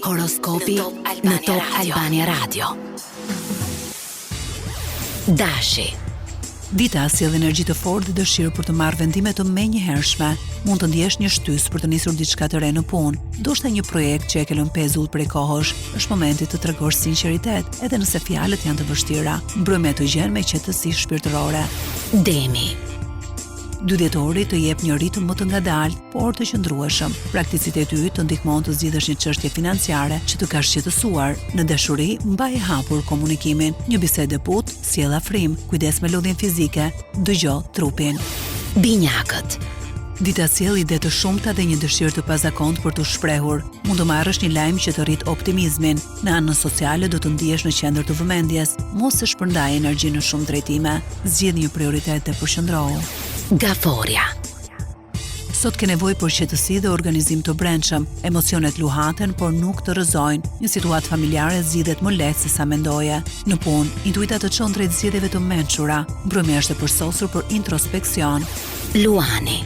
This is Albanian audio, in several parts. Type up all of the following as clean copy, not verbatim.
Horoskopi në Top Albania Radio. Dashi. Dita sjell energji të fortë dhe dëshirë për të marrë vendime të menjëhershme. Mund të ndjesh një shtys për të nisur diçka të re në punë. Ndoshta një projekt që e ke lënë pezull prej kohësh. Është momenti të tregosh sinqeritet, edhe nëse fjalët janë të vështira. Mbrëmja të gjen me qetësi shpirtërore. Demi. Dy dhjetori të jep një ritëm më të ngadaltë, por të qëndrueshëm. Prakticiteti yt të ndihmon të zgjidhësh një çështje financiare që të ka shqetësuar. Në dashuri, mbaj hapur komunikimin. Një bisedë e butë sjell afrim. Kujdes me lodhjen fizike, dëgjoj trupin. Binjakët. Dita sjell ide të shumta dhe një dëshirë të pazakontë për të shprehur. Mund të marrësh një lajm që të rrit optimizmin. Në anën sociale do të ndihesh në qendër të vëmendjes. Mos e shpërndaj energjinë në shumë drejtime. Zgjidh një prioritet dhe përqendrohu. Gaforia. Sot ke nevojë për qetësi dhe organizim të brendshëm. Emocionet luhaten, por nuk të rrëzojnë. Një situatë familjare zgjidhet më lehtë se sa mendoje. Në punë, intuita të çon drejt zgjedhjeve të mençura. Mbrëmja është e përsosur për introspeksion. Luani.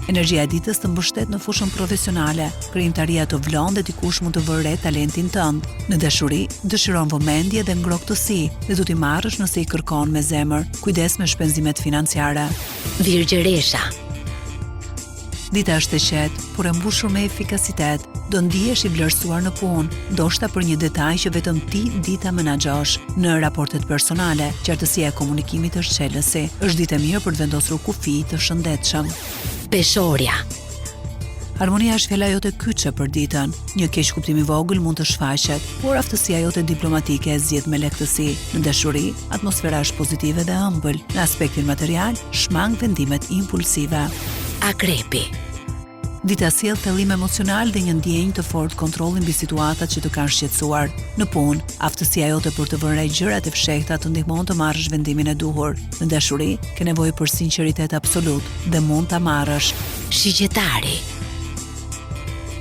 Energjia e ditës të mbështet në fushën profesionale. Krijimtaria të vlon dhe dikush mund të vërë re talentin tënd. Në dashuri, dëshiron vëmendje dhe ngrohtësi dhe do t'i marrësh nëse i kërkon me zemër. Kujdes me shpenzimet financiare. Virgjëresha. Dita është e qetë, por e mbushur me efikasitet. Do ndihesh i vlerësuar në punë, ndoshta për një detaj që vetëm ti di ta menaxhosh. Në raportet personale, qartësia e komunikimit është çelësi. Është ditë e mirë për të vendosur kufi të shëndetshëm. Peshoria. Harmonia është fjala jote kyçe për ditën. Një keq kuptim i vogël mund të shfaqet, por aftësia jote diplomatike e zgjedh me lehtësi. Në dashuri, atmosfera është pozitive dhe ëmbël. Në aspektin material, shmang vendimet impulsive. Akrepi. Dita sjell thellim emocional dhe një ndjenjë të fortë kontrolli mbi situatat që të kanë shqetësuar. Në punë, aftësia jote për të vënë re gjërat e fshehta të ndihmon të marrësh vendimin e duhur. Në dashuri, ke nevojë për sinqeritet absolut dhe mund ta marrësh. Shigjetari.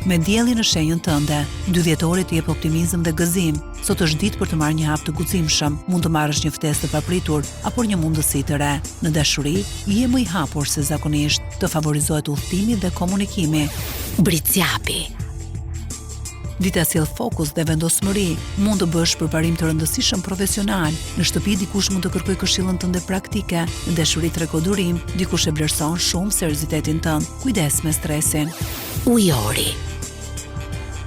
Me diellin në shenjën tënde, dy dhjetori të jep optimizëm dhe gëzim. Sot është ditë për të marrë një hap të guximshëm, mund të marrësh një ftesë të papritur apo një mundësi të re. Në dashuri, je më i hapur se zakonisht, të favorizohet udhëtimi dhe komunikimi. Britsjapi. Dita sjell fokus dhe vendosmëri, mund të bësh përparim të rëndësishëm profesional. Në shtëpi dikush mund të kërkojë këshillën tënde praktike, në dashuri trego durim, dikush e vlerëson shumë seriozitetin tënd. Kujdes me stresin. Ujori.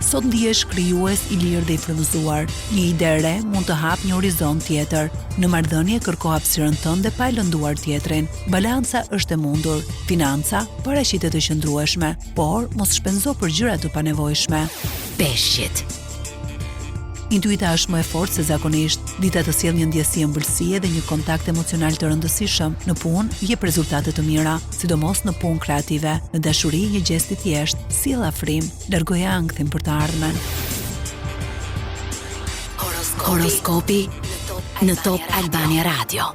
Sot ndihesh krijues i lirë dhe i frymëzuar. Një ide e re mund të hap një horizont tjetër. Në marrëdhënie kërko hapësirën tënde pa e lënduar tjetrin. Balanca është e mundur. Financa, paraqitje të qëndrueshme, por mos shpenzo për gjëra të panevojshme. Peshqit. Intuita është më e fortë se zakonisht. Dita të sjell një ndjesi ëmbëlsie dhe një kontakt emocional të rëndësishëm. Në punë, jep rezultate të mira, sidomos në punë kreative. Në dashuri, një gjest i thjeshtë, sjell afrim, largoje ankthim për të ardhmen. Horoskopi në Top Albania Radio.